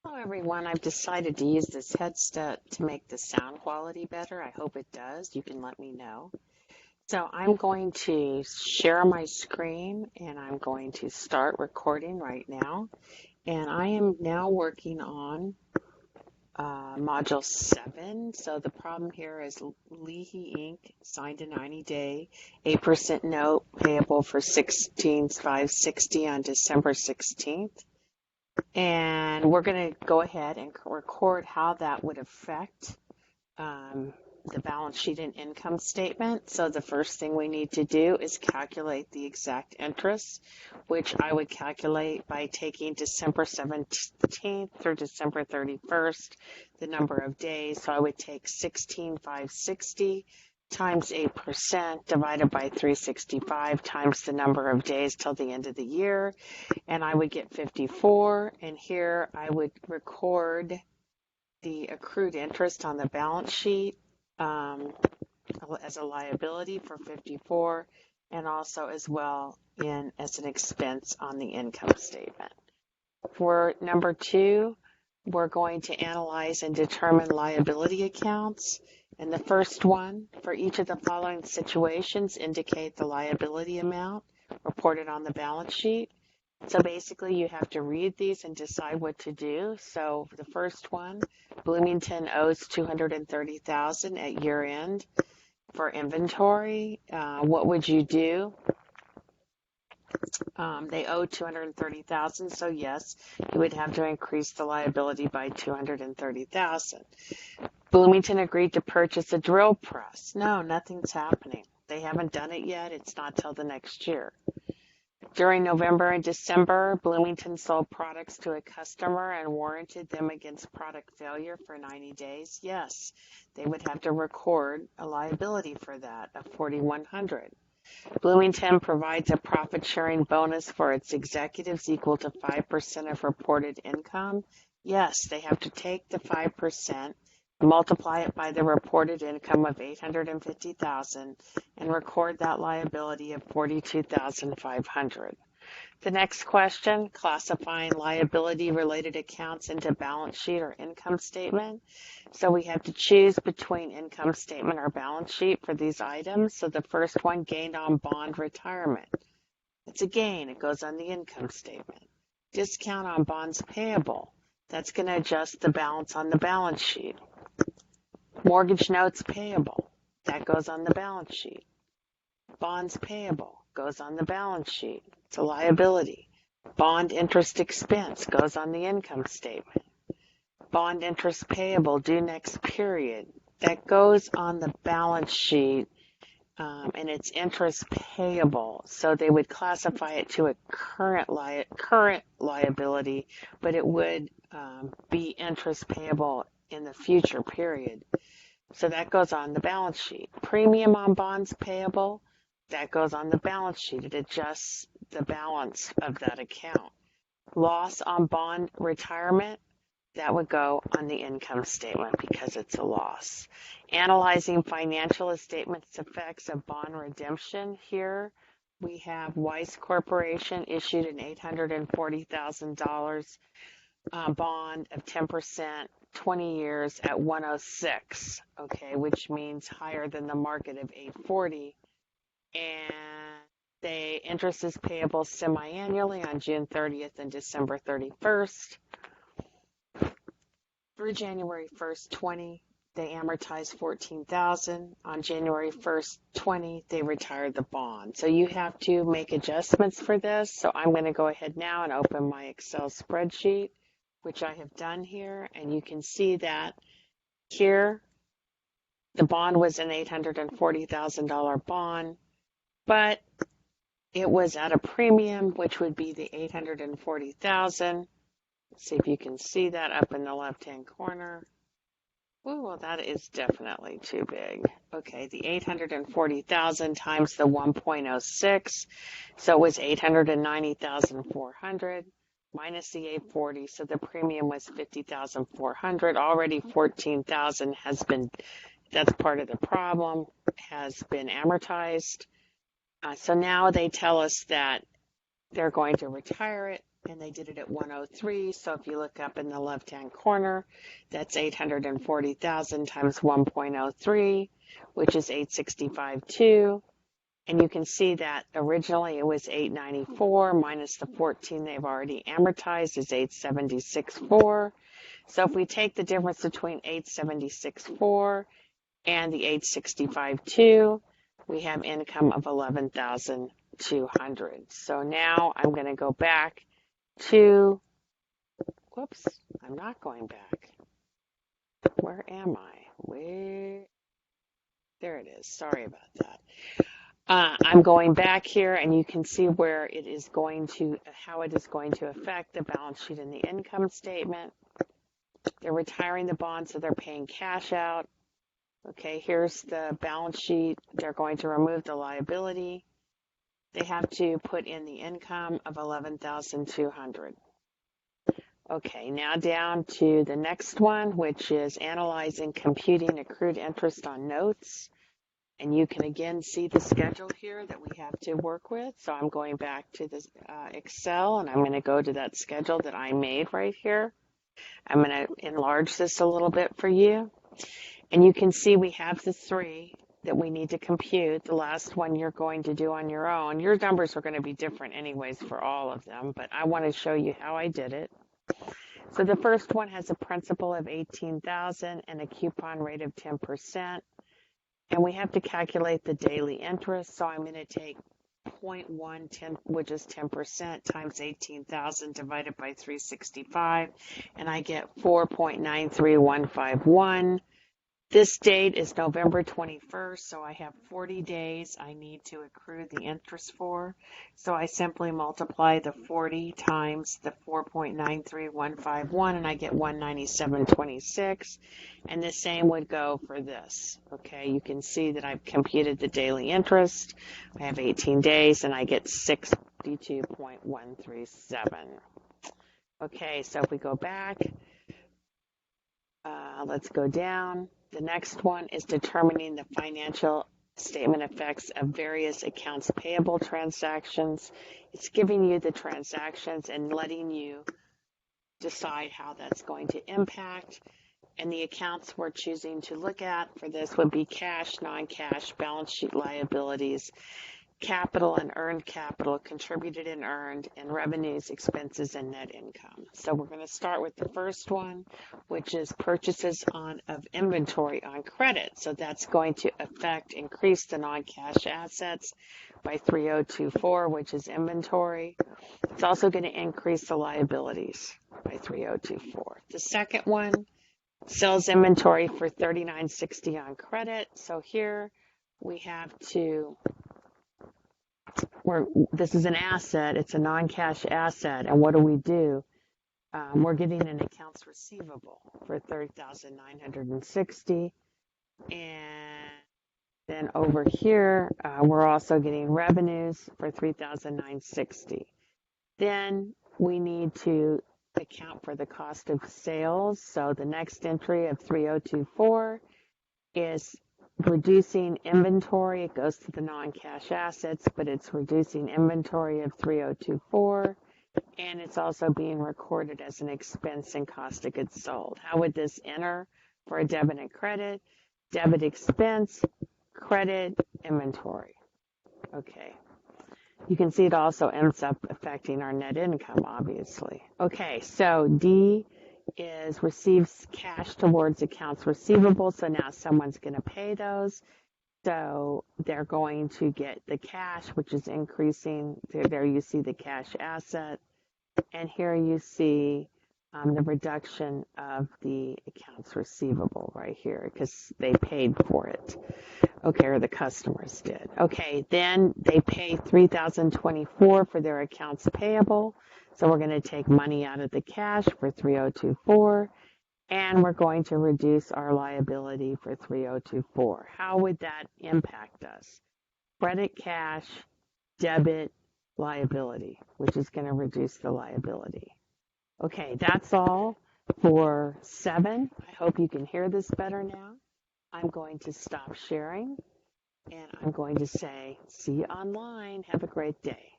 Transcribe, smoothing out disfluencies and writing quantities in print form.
Hello everyone, I've decided to use this headset to make the sound quality better. I hope it does. You can let me know. So I'm going to share my screen and I'm going to start recording right now. And I am now working on module 7. So the problem here is Leahy Inc. signed a 90-day 8% note payable for 16,560 on December 16th. And we're going to go ahead and record how that would affect the balance sheet and income statement. So the first thing we need to do is calculate the exact interest, which I would calculate by taking December 17th through December 31st, the number of days. So I would take 16,560 times 8% divided by 365 times the number of days till the end of the year, and I would get 54, and here I would record the accrued interest on the balance sheet as a liability for 54, and also as well as an expense on the income statement. For number 2, we're going to analyze and determine liability accounts. And the first one, for each of the following situations, indicate the liability amount reported on the balance sheet. So basically you have to read these and decide what to do. So the first one, Bloomington owes $230,000 at year end for inventory. What would you do? They owe $230,000, so yes, you would have to increase the liability by $230,000. Bloomington agreed to purchase a drill press. No, nothing's happening. They haven't done it yet. It's not till the next year. During November and December, Bloomington sold products to a customer and warranted them against product failure for 90 days. Yes, they would have to record a liability for that of $4,100. Bloomington provides a profit-sharing bonus for its executives equal to 5% of reported income. Yes, they have to take the 5%, multiply it by the reported income of $850,000, and record that liability of $42,500. The next question, classifying liability-related accounts into balance sheet or income statement. So we have to choose between income statement or balance sheet for these items. So the first one, gain on bond retirement. It's a gain. It goes on the income statement. Discount on bonds payable. That's going to adjust the balance on the balance sheet. Mortgage notes payable. That goes on the balance sheet. Bonds payable goes on the balance sheet. It's a liability. Bond interest expense goes on the income statement. Bond interest payable due next period, that goes on the balance sheet, and it's interest payable. So they would classify it to a current liability, but it would be interest payable in the future period. So that goes on the balance sheet. Premium on bonds payable, that goes on the balance sheet. It adjusts the balance of that account. Loss on bond retirement, that would go on the income statement because it's a loss. Analyzing financial statements effects of bond redemption. Here we have Weiss Corporation issued an $840,000 bond of 10%, 20 years at 106, okay, which means higher than the market of 840. And the interest is payable semi-annually on June 30th and December 31st. Through January 1st, 20, they amortize $14,000. On January 1st, 20, they retire the bond. So you have to make adjustments for this. So I'm going to go ahead now and open my Excel spreadsheet, which I have done here. And you can see that here, the bond was an $840,000 bond, but it was at a premium, which would be the $840,000. See if you can see that up in the left-hand corner. Ooh, well, that is definitely too big. Okay, the 840,000 times the 1.06, so it was 890,400 minus the 840, so the premium was 50,400. Already 14,000 has been, that's part of the problem, has been amortized. So now they tell us that they're going to retire it. and they did it at 103. So if you look up in the left-hand corner, that's 840,000 times 1.03, which is 865.2. And you can see that originally it was 894 minus the 14 they've already amortized is 876.4. So if we take the difference between 876.4 and the 865.2, we have income of 11,200. So now I'm going to go back to, whoops, I'm not going back. Where am I? There it is. Sorry about that. I'm going back here, and you can see where it is going to, how it is going to affect the balance sheet and the income statement. They're retiring the bond, so they're paying cash out. Okay, here's the balance sheet. They're going to remove the liability. They have to put in the income of 11,200. Okay, now down to the next one, which is analyzing computing accrued interest on notes. And you can again see the schedule here that we have to work with. So I'm going back to this Excel, and I'm going to go to that schedule that I made right here. I'm going to enlarge this a little bit for you. And you can see we have the three that we need to compute. The last one you're going to do on your own. Your numbers are going to be different anyways for all of them, but I want to show you how I did it. So the first one has a principal of $18,000 and a coupon rate of 10%. And we have to calculate the daily interest. So I'm going to take 0.110, which is 10%, times 18,000 divided by 365, and I get 4.93151. This date is November 21st, so I have 40 days I need to accrue the interest for. So I simply multiply the 40 times the 4.93151, and I get 197.26. And the same would go for this. Okay, you can see that I've computed the daily interest. I have 18 days, and I get 62.137. Okay, so if we go back, let's go down. The next one is determining the financial statement effects of various accounts payable transactions. It's giving you the transactions and letting you decide how that's going to impact. And the accounts we're choosing to look at for this would be cash, non-cash, balance sheet liabilities, capital and earned capital, contributed and earned, and revenues, expenses, and net income. So we're going to start with the first one, which is purchases of inventory on credit. So that's going to increase the non-cash assets by 3024, which is inventory. It's also going to increase the liabilities by 3024. The second one sells inventory for 3960 on credit. So here we have to, this is an asset, it's a non-cash asset, and what do? We're getting an accounts receivable for 30,960, and then over here we're also getting revenues for 3,960. Then we need to account for the cost of sales. So the next entry of 3024 is reducing inventory. It goes to the non-cash assets, but it's reducing inventory of 3024, and it's also being recorded as an expense in cost of goods sold. How would this enter for a debit and credit? Debit expense, credit inventory. Okay. You can see it also ends up affecting our net income, obviously. Okay, so D is receives cash towards accounts receivable. So now someone's going to pay those. So they're going to get the cash, which is increasing. There you see the cash asset. And here you see the reduction of the accounts receivable right here because they paid for it. Okay, or the customers did. Okay, then they pay $3,024 for their accounts payable. So we're going to take money out of the cash for 3024, and we're going to reduce our liability for 3024. How would that impact us? Credit cash, debit liability, which is going to reduce the liability. Okay, that's all for 7. I hope you can hear this better now. I'm going to stop sharing, and I'm going to say, see you online. Have a great day.